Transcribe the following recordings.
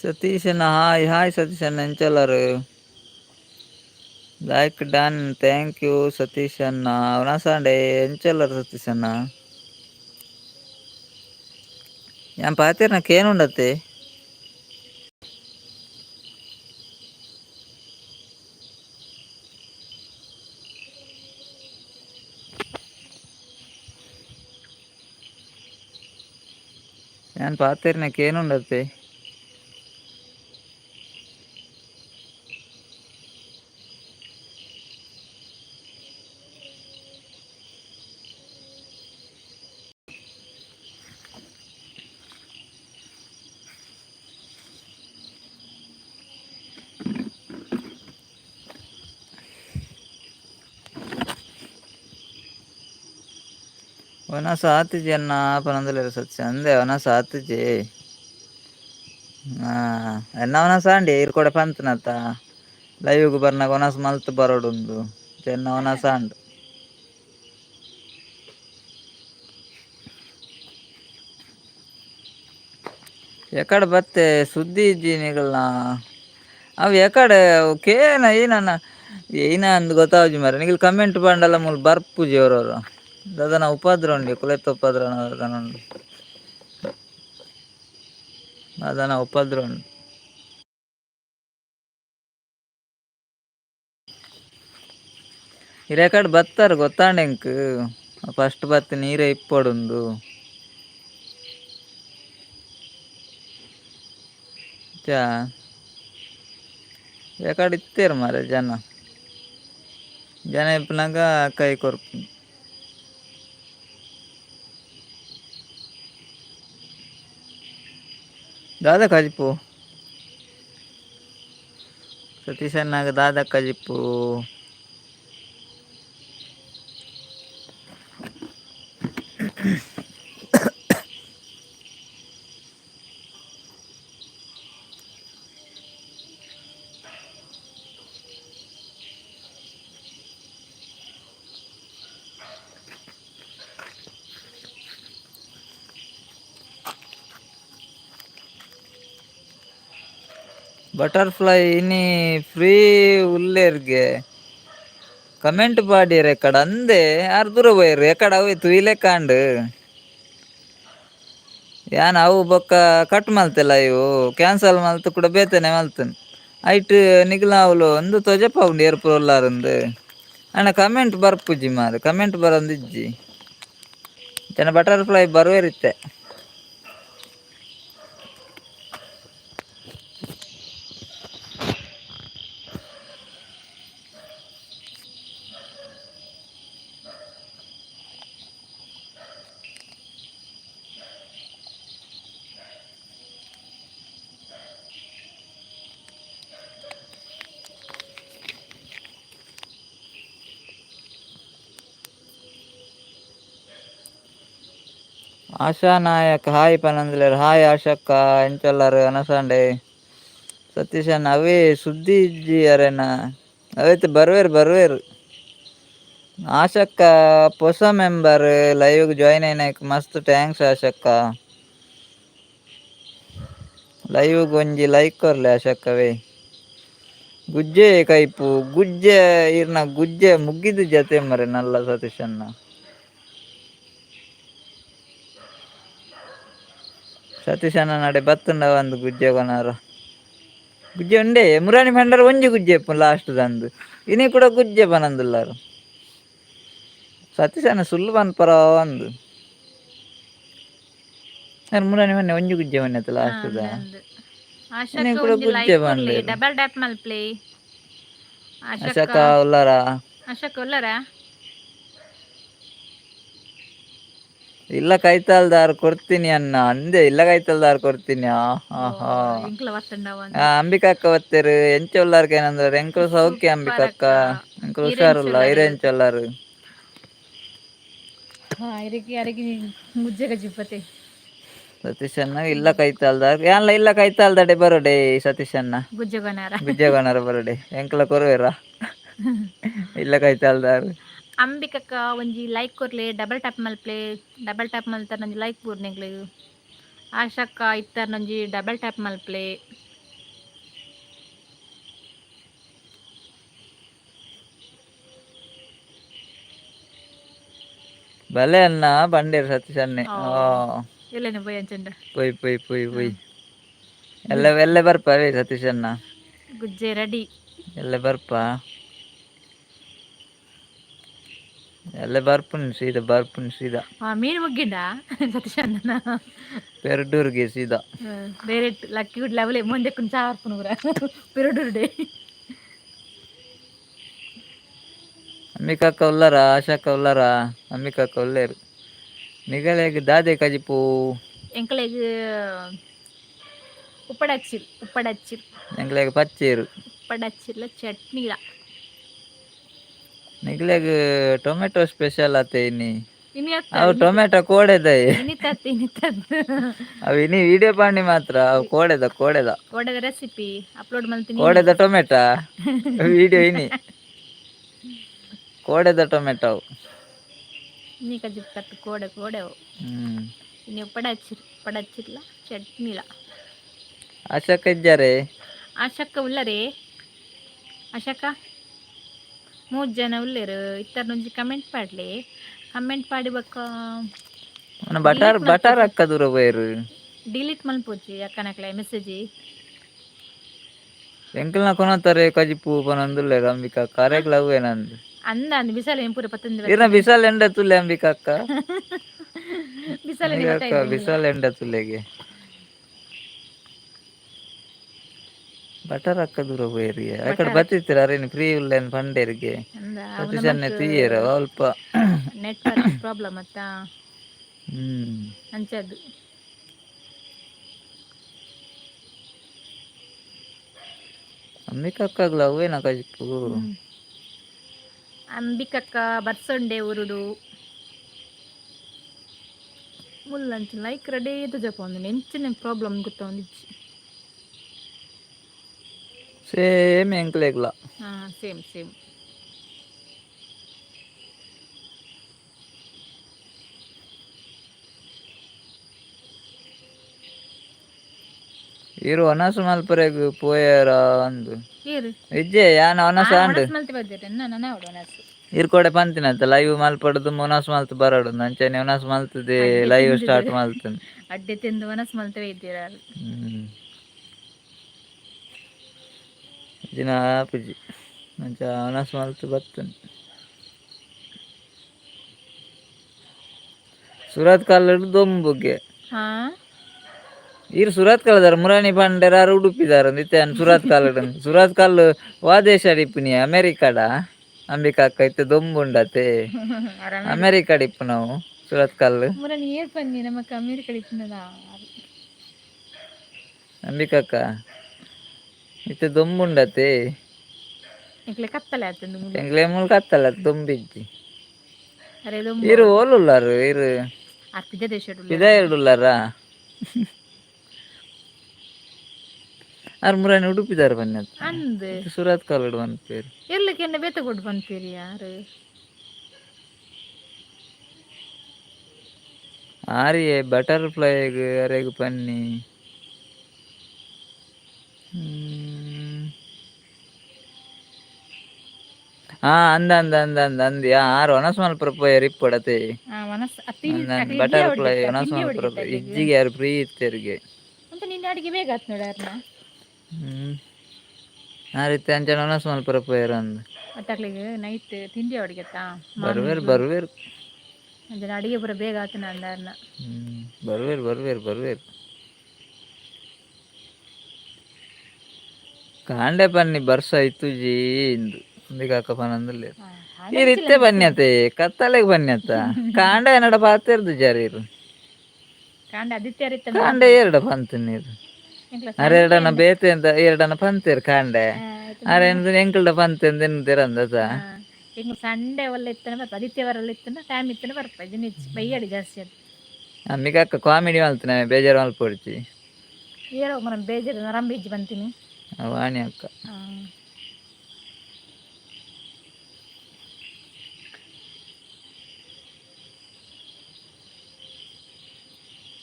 ಸತೀಶ್ ಅಣ್ಣ hi hi Satish ಅಣ್ಣ ಎಂಚಲ್ಲರು like done thank you Satish ಅಣ್ಣ ಅವನಸಾಂಡೆ ಎಂಚಲ್ಲರು ಸತೀಶ್ ಅಣ್ಣ ഞാൻ പാത്തിരനക്ക് ಏನುಂಡತ್ತೆ ഞാൻ പാത്തിരനക്ക് ಏನುಂಡತ್ತೆ ಅವನ ಸಾತಿಜಿ ಅನ್ನ ಪನಂದಲೇರು ಸತ್ಯ ಅಂದೆ ಅವನ ಸಾತಿಜಿ ಎನ್ನ ಅವನ ಸಾಂಡಿ ಇರ್ ಕೂಡ ಪಂತನತ್ತ ಲೈವ್ಗೆ ಬರ್ನಾಗ ಒನಸ್ ಮಲ್ತ್ ಬರೋಡುಂದು ಚೆನ್ನ ಅವನ ಸಾಂಡ್ ಎಕಡೆ ಬತ್ತೆ ಸುದ್ದಿ ಇಜ್ಜಿ ನಿಗಳನ್ನ ಅವು ಎಕಡೆ ಕೇನ ಏನನ್ನ ಏನ ಅಂದ್ ಗೊತ್ತಾವಜಿ ಮರ ನಿಗಲ್ ಕಮೆಂಟ್ ಬಂಡಲ್ಲ ಮೂಲ ಬರ್ಪುಜಿ ಅವರವರು ದದನ ಉಪದ್ರ ಉಂಡಿ ಕುಲೆತ್ತ ಉಪದ್ರ ಉಂಡು ಅದನ ಉಪದ್ರ ಉಂಡು ಇರೆಕಡೆ ಬತ್ತಾರ ಗೊತ್ತಾಂಡೆಂಕ್ ಫಸ್ಟ್ ಬತ್ ನೀರೇ ಇಪ್ಪೊಡುಂದು ಚಾ ಎಕಡೆ ಇತ್ತೇರು ಮಾರೆ ಜನ ಇಪ್ಪನಾಗ ಕೈ ಕೊರ್ಪು ದಾದಾ ಕಜಿಪು ಸತೀಶ್ ಅಣ್ಣಾಗ ದಾದಾ ಕಜಿಪ್ಪು ಬಟರ್ಫ್ಲೈ ಇನಿ ಫ್ರೀ ಉಲ್ಲೇರ್ಗೆ ಕಮೆಂಟ್ ಪಾಡಿಯರ್ ಎಕ್ಕಡ ಅಂದೆ ಯಾರು ದೂರ ಹೋಯ್ರು ಎಕ್ಕಡ ಹೋಯ್ತು ಇಲೆ ಕಾಂಡ್ ಯಾನ್ ಅವು ಬೊಕ್ಕ ಕಟ್ ಮಲ್ತೆಲ್ಲ ಇವು ಕ್ಯಾನ್ಸಲ್ ಮಲ್ತ್ ಕೂಡ ಬೇತೆನೆ ಮಲ್ತನ್ ಐಟ್ ನಿಖಿಲ್ ಅವ್ಲು ಒಂದು ತೊಜಪ ಉಂಡು ಏರ್ಪುರ ಉಲ್ಲಾರಂದು ಅಣ್ಣ ಕಮೆಂಟ್ ಬರ್ಪುಜಿ ಮಾರೆ ಕಮೆಂಟ್ ಬರೊಂದು ಇಜ್ಜಿ ಜನ ಬಟರ್ಫ್ಲೈ ಬರುವೇರಿತ್ತೆ ಆಶಾ ನಾಯಕ್ ಹಾಯ್ ಪನಂದ್ಲೇರ್ ಹಾಯ್ ಆಶಕ್ಕ ಎಂಚಲ್ಲರು ಅನಸಂಡೆ ಸತೀಶ್ ಅಣ್ಣ ಅವೇ ಸುದ್ದಿ ಇಜ್ಜಿ ಅರೆನ ಅವೈತೆ ಬರ್ವೇರು ಆಶಕ್ಕ ಹೊಸ ಮೆಂಬರ್ ಲೈವ್ಗೆ ಜಾಯಿನ್ అయినాక ಮಸ್ತ್ ಥ್ಯಾಂಕ್ಸ್ ಆಶಕ್ಕ ಲೈವ್ಗೆ ಒಂಜಿ ಲೈಕ್ ಕೊರ್ಲೆ ಆಶಕ್ಕವೇ ಗುಜ್ಜೆ ಕೈಪು ಗುಜ್ಜೆ ಇರ್ನ ಗುಜ್ಜೆ ಮುಗ್ಗಿದ ಜತೆ ಮರೆ ನಲ್ಲ ಸತೀಶ್ ಅಣ್ಣ ಸತೀಶ್ ಅಣ್ಣ ನಡೆ ಬತ್ತುಂಡ ಒಂದು ಗುಜ್ಜೆ ಕೊನಾರ ಗುಜ್ಜೆ ಉಂಡೆ ಮುರಾಣಿ ಭಂಡಾರ ಒಂಜಿ ಗುಜ್ಜೆ ಇಪ್ಪುಂಡು ಲಾಸ್ಟ್ ದಂದು ಇನಿ ಕೂಡ ಗುಜ್ಜೆ ಪನಂದುಲ್ಲಾರು ಸತೀಶ್ ಅಣ್ಣ ಸುಳ್ಳು ಪನ್ಪರ ಒಂದು ಮುರಾಣಿ ಮೊನ್ನೆ ಒಂಜಿ ಗುಜ್ಜೆ ಮನ್ನೆತ್ತ ಲಾಸ್ಟ್ ದ ಇನಿ ಕೂಡ ಗುಜ್ಜೆ ಬಂಡೇರು ಡಬಲ್ ಟ್ಯಾಪ್ ಮಲ್ಪ್ಲೆ ಅಶಕ ಉಲ್ಲಾರ ಅಶಕ್ ಉಲ್ಲರಾ ಇಲ್ಲ ಕೈತಲ್ದಾರ್ ಕೊಡ್ತೀನಿ ಅನ್ನ ಅಂದೆ ಇಲ್ಲ ಕೈತಲ್ದಾರ್ ಕೊಡ್ತೀನಿ ಇಂಕ್ಲ ವತ್ತಂಡವ ಅಂಬಿಕಾ ಅಕ್ಕ ಒತ್ತೇರು ಎಂಚ ಉಲ್ಲಾರ್ಕ ಏನಂದ್ರ ಎಂಕುಲು ಸೌಖ್ಯ ಅಂಬಿಕಾ ಅಕ್ಕ ಎಂಕುಲು ಹುಷಾರುಲ್ಲ ಐರೆ ಎಂಚಲ್ಲಾರು ಇರಕಿ ಅರಗಿ ಮುಜ್ಜೆಗ ಜಿಪ್ಪತೆ ಸತೀಶ್ ಅಣ್ಣ ಇಲ್ಲ ಕೈತಲ್ದಾರ್ ಯಾನ್ಲ ಇಲ್ಲ ಕೈತಲ್ದಡೆ ಬರೋಡೆ ಸತೀಶ್ ಅಣ್ಣ ಗುಜ್ಜೆ ಗೊನರ ಬರೋಡೆ ಎಂಕುಲ ಕೊರುವೆರ ಇಲ್ಲ ಕೈತಲ್ದಾರ್ ಅಂಬಿಕಕ್ಕ ಒಂಜಿ ಲೈಕ್ ಕೊರ್ಲೆ ಡಬಲ್ ಟ್ಯಾಪ್ ಮಲ್ಪ್ಲೆ ಡಬಲ್ ಟ್ಯಾಪ್ ಮಲ್ತಾರ ಒಂಜಿ ಲೈಕ್ ಪೂರ್ನೆಗ್ಲು ಆಶಕ್ಕ ಇತ್ತಾರ ಒಂಜಿ ಡಬಲ್ ಟ್ಯಾಪ್ ಮಲ್ಪ್ಲೆ ಬಲೆ ಅನ್ನ ಬಂಡೇರು ಸತೀಶ್ ಅನ್ನೆ ಓ ಓ ಎಲ್ಲೇನೆ ಪೋಯ್ ಅಂಚಂಡ ಪೊಯ್ ಎಲ್ಲ ಗುಜ್ ಎಲ್ಲ ಬರ್ಪವೇ ಸತೀಶ್ ಅಣ್ಣ ಗುಜ್ಜೆ ರೆಡಿ. ಎಲ್ಲ ಬರ್ಪ ಎಲ್ಲ ಬರ್ಪುನ್ ಸೀದಾ ಮೀನು ಮುಗ್ಗಿಂಡ ಸತೀಶ್ ಅಣ್ಣನ ಪೆರ್ಡೂರ್ಗೆ ಸೀದಾ ಡೈರೆಕ್ಟ್ ಲಕ್ಕಿ ಗುಡ್ ಲೆವೆಲ್ ಮೊಂದೆ ಕುಂಚ ಹಾರ್ಪುನು ಪೂರ ಪಿರಡೂರ್ ಡೇ ಅಮ್ಮಿಕಕ್ಕ ಉಳ್ಳಾರ ಆಶಾಕ್ಕ ಉಳ್ಳಾರ ಅಮ್ಮಿಕಕ್ಕ ಉಳ್ಳೇರು ನಿಗಲೆಗ್ ದಾದೆ ಕಜಿಪು ಎಂಕಲೆಗ್ ಉಪ್ಪಡಚ್ಚಿರ್ ಎಂಕ್ಲೆಗ್ ಪಚ್ಚೀರು ಉಪ್ಪಡಚ್ಚಿರ್ಲ ಚಟ್ನಿಲ ನಿಕ್ಲೆಗ್ ಟೊಮೆಟೊ ಸ್ಪೆಷಲ್ ಆತೆ ಇನ್ನಿ ಇನಿ ಅವು ಟೊಮೆಟೊ ಕೋಡೆದಾಯೆ ಇನಿತದ್ ಅವು ಇನ್ನಿ ವಿಡಿಯೋ ಪಾಂಡಿ ಮಾತ್ರ ಅವು ಕೋಡೆದ ಕೋಡೆದ ರೆಸಿಪಿ ಅಪ್ಲೋಡ್ ಮಲ್ತಿನಿ ಕೋಡೆದ ಟೊಮೆಟೊ ವಿಡಿಯೋ ಇನ್ನಿ ಕೋಡೆದ ಟೊಮೆಟೊ ಇನ್ನಿ ಕಜಿಪ್ ಕತ್ ಕೋಡೆವು ಇನ್ನು ಉಪ್ಪಡಚ್ಚಿರ್ಲ ಚಟ್ನಿಲ ಆಶಕ್ಕ ಇದ್ದಾರೆ ಆಶಕ್ಕ ಉಳ್ಳರೆ ಆಶಕ್ಕ 3 ಜನ ಉಳ್ಳೇರು ಇತ್ತರ್ನೊಂಜಿ ಕಮೆಂಟ್ ಪಾಡಿ ಬೊಕ್ಕ ಬಟಾರ್ ಅಕ್ಕ ದೂರ ಪೋಯರು ಡಿಲೀಟ್ ಮಲ್ಪೋಚಿ ಅಕ್ಕನಕ್ಲೆ ಮೆಸೇಜ್ ಎಂಕಲ್ನ ಕೊನತಾರೆ ಕಜಿಪು ಪನೊಂದುಲ್ಲೆರ್ ಅಂಬಿಕ ಕರೆಗ್ಲ ಅವ್ವೇನಂದ್ ಅಂದ ಬಿಸಲ ಪೂರ 19 ಇರ್ನ ಬಿಸಾಲ್ ಎಂಡ ತುಲೆ ಅಂಬಿಕ ಅಕ್ಕ ಬಿಸಲ ಬಿಸಾಲ್ ಎಂಡ ತುಲೆಗೆ ಬಟರ್ ಅಕ್ಕ ದೂರ ಪೋಯರಿ ಅಕಡೆ ಬತ್ತಿತ್ತೀರ ಅರೇನು ಫ್ರೀ ಉಲ್ಲೇನ್ ಪಂಡೇರಿಗೆ ಸತೀಶನ್ನೆ ತುಯ್ಯರ ಅಲ್ಪ ನೆಟ್ವರ್ಕ್ ಪ್ರಾಬ್ಲಮ್ ಅತ್ತ ಹ್ಮ್ ಅಂಚದ್ದು ಅಂಬಿಕಕ್ಕಗ್ಲ ಅವ್ವೇನ ಕಜಿಪು ಅಂಬಿಕಕ್ಕ ಬರ್ಸೊಂಡೆ ಉರುಡು ಮುಲ್ಲಂಚು ಲೈಕ್ ರೆಡೇ ತುಜಪ ಒಂದು ಎಂಚಿನ ಪ್ರಾಬ್ಲಮ್ ಗೊತ್ತಾ ಒಂದಿಜ್ಜಿ ಸೇಮ್ ಎಂಕ್ಲೆಗ್ಲ ಸೇಮ್ ಇರು ಒನಸು ಮಲ್ಪರೆಗ್ ಪೋಯರ ಅಂದು ಏರು ಇಜ್ಜೆ ಯಾನ ಒನಸ ಅಂಡ್ ಮಲ್ತಿ ಬರ್ದಿರ ನನ್ನ ಒನಸು ಇರ್ಕೋಡೆ ಪಂತಿನಂತ ಲೈವ್ ಮಲ್ಪಡುದು ಒನಸು ಮಲ್ತು ಬರಡು ಅಂಚನೆ ಒನಸು ಮಲ್ತದೆ ಲೈವ್ ಸ್ಟಾರ್ಟ್ ಮಲ್ತನ್ ಅಡ್ಡೆ ತಿಂದು ಒನಸು ಮಲ್ತವೇ ಇದ್ದೀರ ದಿನ ಪುಜಿ ಅಂಚ ಒನಸು ಮಲ್ತು ಬರ್ತನ್ ಸುರತ್ ಕಾಲಡ್ ದೊಂಬುಗೆ ಇರು ಸುರತ್ ಕಾಲದಾರ ಮುರಾಣಿ ಪಾಂಡೆರಾರು ಉಡುಪಿದಾರ ನಿತ್ಯನ್ ಸುರತ್ ಕಾಲ್ ವಾದೇಶ ಡಿಪ್ಪುನಿ ಅಮೆರಿಕಾಡ ಅಂಬಿಕ ಅಕ್ಕ ಇತ್ತೆ ದೊಂಬುಂಡತೆ ಅಮೆರಿಕಾಡ್ ಇಪ್ಪು ನಾವು ಸುರತ್ ಕಾಲ್ ಮುರಾಣಿ ಏರ್ ಪನ್ನಿ ನಮಕ್ ಅಮೆರಿಕಾಡ್ ಇಪ್ಪುನದ ಅಂಬಿಕ ಅಕ್ಕ ಇತ್ತೆ ದೊಂಬುಂಡತೆ ಎಂಕ್ಲೆ ಕತ್ತಲೆ ಆತಂದು ಎಂಕ್ಲೆ ಮುಲ್ ಕತ್ತಲ್ಲ ದೊಂಬಿಜ್ಜಿ ಅರೆ ಇರು ಓಲುಲ್ಲಾರು ಇರು ಅರ್ಪಿದ ದೇಶ ಇಡುಲ್ಲಾರ ಆರ್ ಮುರಾಣಿ ಉಡುಪಿದಾರ ಬನ್ನಿ ಅಂದ್ ಸುರತ್ ಕಾಲಡ್ ಬಂದ್ಪೇರು ಎಲ್ಲಕ್ಕೆ ಎನ್ನ ಬೇತ ಕೊಟ್ಟು ಬಂದ್ಪೇರಿ ಯಾರು ಆರಿಯೇ ಬಟರ್ಫ್ಲೈಗ್ ಅರೆಗ್ ಪನ್ನಿ ಅಂದಿ ಆರು ಒನಸ್ ಮಲ್ಪುರ ಪೋಯರ್ ಇಪ್ಪಡತೆ ಬಟರ್ಫ್ಲೈ ಒನಸ್ ಮಲ್ಪುರ ಇಜ್ಜಿಗೆ ಯಾರು ಫ್ರೀ ಇತ್ತೇರಿಗೆ ಅಂತ ನಿನ್ನ ಅಡಿಗೆ ಬೇಗ ಆತ್ ನೋಡಾರ್ನ ಆ ರೀತಿ ಅಂಚನೆ ಒನಸ್ ಮಲ್ಪುರ ಪೋಯರ್ ಅಂದ್ ಮತ್ತಕ್ಲಿಗೆ ನೈಟ್ ತಿಂಡಿ ಅಡಿಗೆತ್ತಾ ಬರ್ವೇರು ಅಂಚನೆ ಅಡಿಗೆ ಪೂರ ಬೇಗ ಆತನ ಅಂದಾರ್ನ ಬರ್ವೇರು ಕಾಂಡೆ ಪನ್ನಿ ಬರ್ಸ ಇತ್ತುಜಿ ಇಂದು ಅಂಬಿಕಾಕ ಪನಂದುಲ್ಲೆ ಇತ್ತೆ ಬನ್ಯತೆ ಕತ್ತಲೆಗ್ ಬನ್ಯತ ಕಾಂಡ ಏನಡ ಪಾತೆರ್ದು ಜರೀರು ಕಾಂಡೆ ಎರಡ ಪಂತ ನೀರು ಅರೆರಡನ ಬೇತೆ ಅಂತ ಎರಡನ ಪಂತೇರು ಕಾಂಡೆ ಅರೆಂದು ಎಂಕಲ್ಡ ಪಂತೆಂದು ಎನ್ನುತ್ತೀರಂದಸ ಸಂಡೆ ಒಳ್ಳೆ ಇತ್ತನ ಬರ್ಪ ಆದಿತ್ಯವಾರ ಇತ್ತನ ಟೈಮ್ ಇತ್ತನ ಬರ್ಪ ಬೈಯಡಿ ಜಾಸ್ತಿ ಅದು ಅಂಬಿಕಾಕ ಕಾಮಿಡಿ ಮಲ್ತನ ಬೇಜಾರು ಮಲ್ಪೊಡ್ಚಿ ಏರೋ మనం ಬೇಜಾರು ನರಂಬಿಜ್ಜಿ ಬಂತೀನಿ ವಾಣಿ ಅಕ್ಕ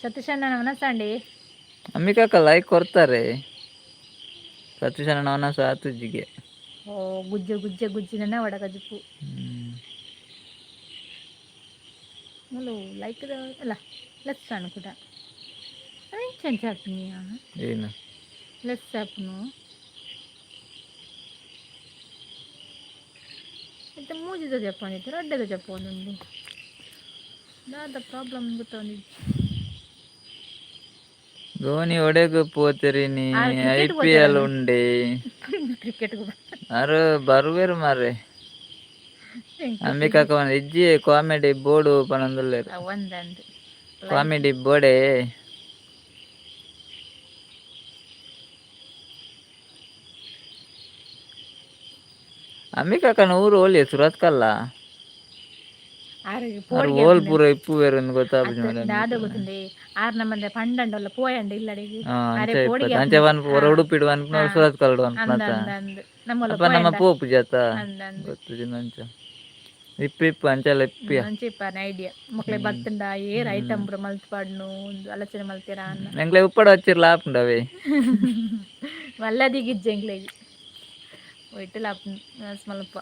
ಸತೀಶ್ ಅಣ್ಣನ ಒನಸಂಡಿ ಅಂಬಿಕಾಕ ಲೈಕ್ ಕೊಡ್ತಾರೆ ಸತೀಶ್ ಅಣ್ಣನ ಒನಸ ಆತುಜ್ಜಿಗೆ ಗುಜ್ಜೆ ನನ್ನ ಒಡಗಜುಪು నువ్వు లైక్ ಅಲ್ಲ ಲೆಸ್ ಅನ್ಕೂಟ ಅದೇ ಚೆಂಚ ಹಾಕ್ತೀನಿಯಾ ಏನು ಲೆಸ್ ಹಾಕ್ನು ಮತ್ತೆ ಮೂಜಿದ ಜಪ್ಪಾನಿತ್ತು ರಡ್ಡದ ಜಪ್ಪ ಒಂದೊಂದು ದಾದ ಪ್ರಾಬ್ಲಮ್ ಗೊತ್ತೊಂದಿದ್ದು ಧೋನಿ ಒಡೆಗೆ ಪೋತಿರಿ ನೀ ಕ್ರಿಕೆಟ್ IPL ಉಂಡೆ ಕ್ರಿಕೆಟ್ ಅರು ಬರುವೇರು ಮಾರ್ರೆ ಅಂಬಿಕಾಕ ಇಜ್ಜಿ ಕಾಮಿಡಿ ಬೋರ್ಡು ಪನೊಂದುಲ್ಲೇರು ಒಂದಂದು ಕಾಮಿಡಿ ಬೋರ್ಡೆ ಅಂಬಿಕಾಕನ ಊರು ಒಳ್ಳೆ ಸುರತ್ಕಲ್ಲ ಓಲ್ ಪೂರ ಇಪ್ಪು ಬೇರೆ ಗೊತ್ತಾಗ್ಬಿಟ್ಟು ದಾದ ಗೊತ್ತುಂಡೆ ಆರು ನಮ್ಮಂದೆ ಪಂಡಂಡಲ್ಲ ಪೋಯಂಡ ಇಲ್ಲಡಿಗೆ ಅಂಚೆ ಇಪ್ಪತ್ತು ಅಂಚೆ ಹೊರ ಉಡುಪಿಡು ಅನ್ಪುನ ಸುರತ್ಕಲ್ಡು ಅನ್ಪುನತ ನಮ್ಮಲ್ಲ ಅಪ್ಪ ನಮ್ಮ ಪೋಪು ಜಾತ ಅಂದಂದು ಗೊತ್ತು ಅಂಚ ಇಪ್ಪು ಅಂಚೆಲ್ಲ ಇಪ್ಪಿಯ ಅಂಚೆ ಇಪ್ಪಾನ ಐಡಿಯಾ ಮಕ್ಳೆ ಬತ್ತಂಡ ಏರ್ ಐಟಮ್ ಪುರ ಮಲ್ತ್ಪಾಡ್ನು ಒಂದು ಆಲೋಚನೆ ಮಲ್ತೀರಾ ಅನ್ನ ಎಂಗ್ಲೆ ಉಪ್ಪಡ ಹಚ್ಚಿರ್ಲ ಆಪುಂಡವೇ ಮಲ್ಲದಿಗಿಜ್ಜೆ ಎಂಗ್ಲೆಗೆ ಒಯ್ಟಲ್ಲ ಆಪುಂಡು ಮಲ್ಪ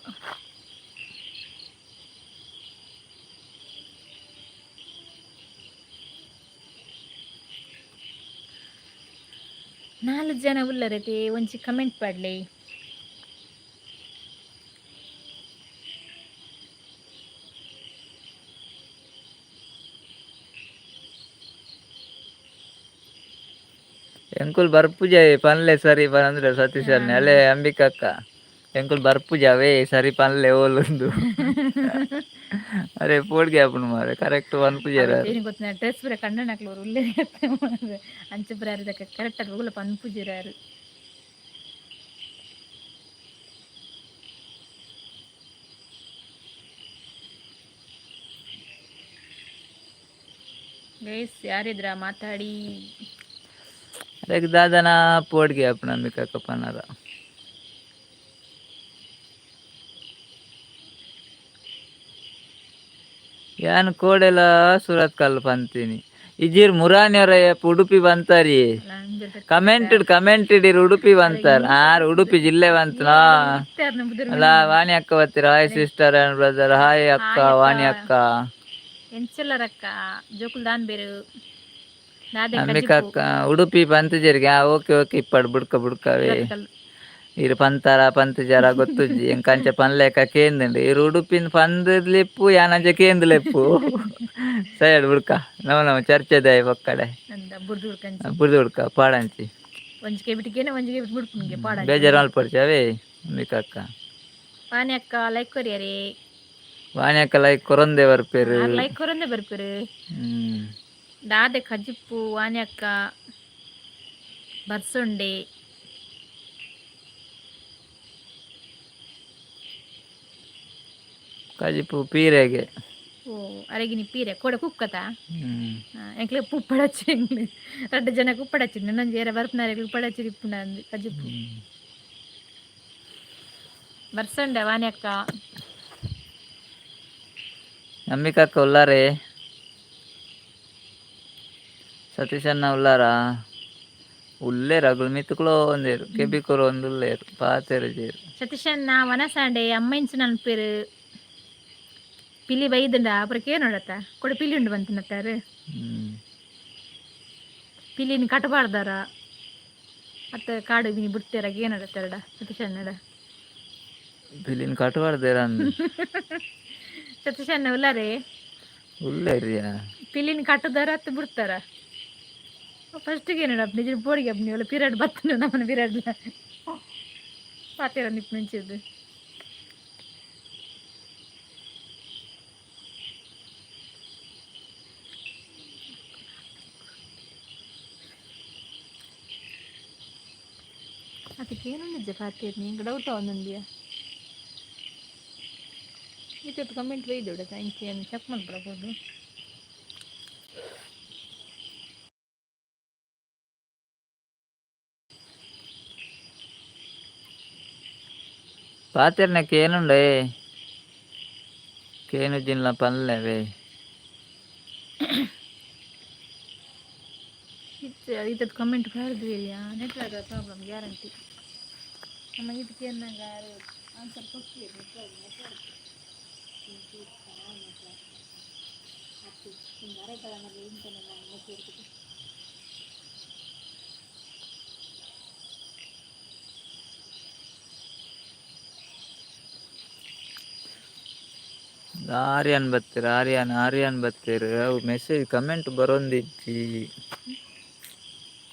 ನಾಲ್ಕು ಜನ ಉಲ್ಲರತೆ ಒಂಚಿ ಕಮೆಂಟ್ ಪಾಡ್ಲಿ ಎಂಕುಲ್ ಬರ್ಪುಜೆ ಪನ್ಲೆ ಸರಿ ಅಂದ್ರೆ ಸತೀಶ್ ಅರ್ನೆ ಅಲ್ಲೇ ಅಂಬಿಕಕ್ಕ ಎಂಕುಲ್ ಬರ್ಪುಜಾವೇ ಸರಿ ಪನ್ಲೆ ಓಲುಂದು ಅರೆ ಪೋಡ್ಗೆ ಆಪುಂಡು ಮಾರೆ ಕರೆಕ್ಟ್ ಪನ್ಪುಜೆರ ಗೊತ್ತಿನ ಡ್ರೆಸ್ ಬರ ಕಣ್ಣನಕ್ಲವ್ರು ಉಲ್ಲೇ ಅಂಚೆ ಬರ ಕರೆಕ್ಟ್ ಆಗಿ ಹೋಗಲ್ಲ ಪನ್ಪುಜಿರಾರು ಗೈಸ್ ಯಾರಿದ್ರ ಮಾತಾಡಿ ಅದಕ್ಕೆ ದಾದನ ಪೋಡ್ಗೆ ಆಪುಂಡು ಅಂಬಿಕಕ್ಕ ಪನ್ನರ ಯಾನ್ ಕೋಡೆಲ ಸುರತ್ಕಲ್ ಪಂತೀನಿ ಇಜಿರ್ ಮುರಾನಿಯವರ ಉಡುಪಿ ಬಂತಾರಿ ಕಮೆಂಟೆಡ್ ಇರು ಉಡುಪಿ ಬಂತಾರ ಆರು ಉಡುಪಿ ಜಿಲ್ಲೆ ಬಂತನಾ ಅಲ್ಲ ವಾಣಿ ಅಕ್ಕ ಬತ್ತೀರ hi sister and brother hi ಅಕ್ಕ ವಾಣಿ ಅಕ್ಕ ಎಂಚೆಲ್ಲರಕ್ಕ ಜೋಕುಲ್ ದಾನ್ ಬೇರು ಅಂಬಿಕ ಅಕ್ಕ ಉಡುಪಿ ಪಂತಜೇರಿಗೆ ಓಕೆ ಓಕೆ ಇಪ್ಪಡು ಬುಡ್ಕವೇ ಇರು ಪಂತಾರ ಪಂತಜಾರ ಗೊತ್ತುಜ್ಜಿ ಎಂಕಂಚ ಪನ್ಲೆಕ್ಕ ಕೇಂದ್ಂಡು ಇರು ಉಡುಪಿನ ಪಂದ್ಲಿಪ್ಪು ಯಾನಂಚ ಕೇಂದ್ಲೆಪ್ಪು ಸೈಡ್ ಬುಡ್ಕ ನಮ ಚರ್ಚೆದ ಒಕ್ಕಡೆ ಬುರ್ದು ಹುಡ್ಕ ಪಾಡಂಚಿ ಬೇಜಾರು ಮಲ್ಪಡ್ಚವೇ ಅಂಬಿಕ ಅಕ್ಕ ವಾಣಿ ಅಕ್ಕ ಲೈಕ್ ಕೊರಿಯರಿ ವಾಣಿ ಅಕ್ಕ ಲೈಕ್ ಕೊರೊಂದೆ ಬರ್ಪೇರು ಲೈಕ್ ಕೊರೊಂದೆ ಬರ್ಪೇರು ದಾದೆ ಕಜಿಪ್ಪು ವಾಣಿ ಅಕ್ಕ ಬರ್ಸೊಂಡೆ ಕಜಿಪು ಪೀರೆಗೆ ಓ ಅರಗಿನಿ ಪೀರೆ ಕೊಡ ಕುಕ್ಕತ ಎಂಕ್ಲೆ ಉಪ್ಪಡಚ್ಚಿ ಎಂಗ್ಲೆ 2 ಜನಕ್ಕೆ ಉಪ್ಪಡಚ್ಚಿ ನನ್ನೊಂದು ಏರ ಬರ್ಪನಾರೆ ಉಪ್ಪಡಚ್ಚಿ ಇಪ್ಪುಂಡ ಅಂದು ಕಜಿಪ್ಪು ಬರ್ಸಂಡೆ ವಾಣಿ ಅಕ್ಕ ಅಂಬಿಕ ಅಕ್ಕ ಉಲ್ಲಾರೆ ಸತೀಶ್ ಅಣ್ಣ ಉಲ್ಲಾರ ಉಲ್ಲೇರು ಅಗಳು ಮಿತ್ತುಕುlo ಒಂದೇರು ಕೆಬಿಕುರು ಒಂದು ಉಲ್ಲೇರು ಪಾತೆರು ಜೇರು ಸತೀಶ್ ಅಣ್ಣ ವನಸಾಂಡೆ ಅಮ್ಮಂಚು ನನ್ಪೇರು ಪಿಲಿ ಬೈದಂಡ ಅಪ್ರಕ್ಕೆ ನೋಡತ್ತ ಕೊಡ ಪಿಲಿ ಉಂಡು ಬಂತಿನತ್ತಾರು ಪಿಲಿನ ಕಟ್ಟಬಾರ್ದಾರ ಮತ್ತೆ ಕಾಡು ಬಿನಿ ಬಿಡ್ತಾರಾಗ ಏನಡತ್ತಾರಡ ಸತೀಶ್ ಅಣ್ಣಡ ಪಿಲಿನ ಕಟ್ಟಬಾರ್ದಾರ ಸತೀಶ್ ಅಣ್ಣ ಉಲ್ಲಾರೆ ಉಲ್ಲೇರಿಯ ಪಿಲಿನ ಕಟ್ಟದಾರ ಹತ್ತು ಬಿಡ್ತಾರ ಫಸ್ಟಿಗೆ ಏನಡ ನಿಜ ಬೋಡಿಗೆ ಅಪ್ಪ ನೀವೆಲ್ಲ ಪೀರಿಯಡ್ ಬರ್ತನ ನಮ್ಮನ್ನ ಪೀರಿಯಡ್ ಪಾತಿರ ನಿಪ್ಪು ಮುಂಚಿದ್ದು ಅದಕ್ಕೇನು ನಿಜ ಪಾತಿರ್ ನಿಂಗೆ ಡೌಟ್ ಒಂದೊಂದಿಯ ಇದೊಟ್ಟು ಕಮೆಂಟ್ ಬೈದೋಡ ಥ್ಯಾಂಕ್ ಯು ಚೆಕ್ ಮಾಡ್ಬಿಡಬಹುದು ಪಾತೆರ್ನಕ್ಕೆ ಏನುಂಡೆ ಕೇನು ಜಿನ್ಲ ಪನ್ಲೆವೇ ಇದಕ್ಕೆ ಕಮೆಂಟ್ ಮಾಡಿದ್ವಿ ನೆಟ್ವರ್ಕ್ ಪ್ರಾಬ್ಲಮ್ ಗ್ಯಾರಂಟಿ ನಮ್ಮ ಇದಕ್ಕೆ ಏನಾಗ ಆನ್ಸರ್ ಕೊಡ್ತೀವಿ ನೆಟ್ವರ್ಕ್ ಆರ್ಯನ್ ಬತ್ತೀರು ಅವು ಮೆಸೇಜ್ ಕಮೆಂಟ್ ಬರೋಂದಿಜ್ಜಿ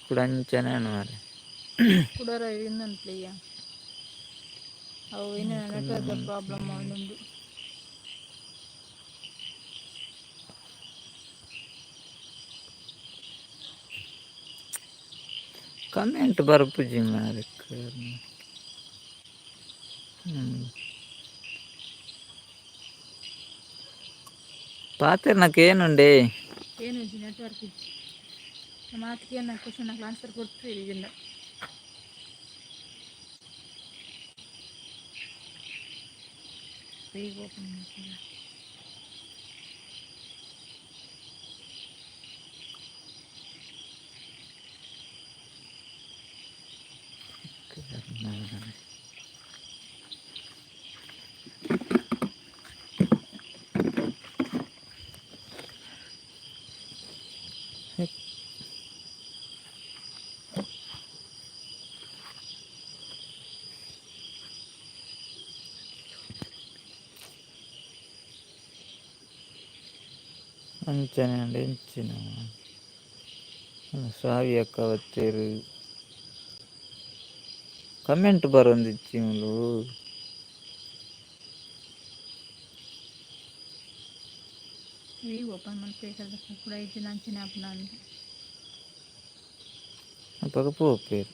ಕೂಡ ಅಂಚನೇನು ಮಾರೆ ಕುಡರ ಇನ್ನಂತ್ಲಯ್ಯ ಅವು ಇನ್ನು ನೆಟ್ವರ್ಕ್ ಪ್ರಾಬ್ಲಮ್ ಅವನೊಂದು ಕಮೆಂಟ್ ಬರ್ಪುಜಿ ಮಾರೆ ಪಾತೆರ್ నాకు ಏನುಂಡೆ ಏನು ನೆಟ್ವರ್ಕ್ ಇತ್ತು ಮಾತಿಗೆ ಏನು ಕ್ವಶನ್ ಆನ್ಸರ್ ಕೊಡ್ತೀವಿ ಇದರಿಂದ ಈಗ ಓಪನ್ ಮಾಡ್ತೀವಿ ಅಂಚನೆ ಅಂಡೆ ಎಂಚಿನ ಸಾವಿ ಅಕ್ಕ ಬತ್ತೇರು ಕಮೆಂಟ್ ಬರೋಂದಿಜ್ಜಿ ಮುಲು ಈಗ ಓಪನ್ ಮಾಡ್ಬೇಕಾದ್ರೆ ಕೂಡ ಐತಿ ನಂಚಿನ ಆಪ್ ನಾನು ಅಪ್ಪಗ ಪೋಪೇರು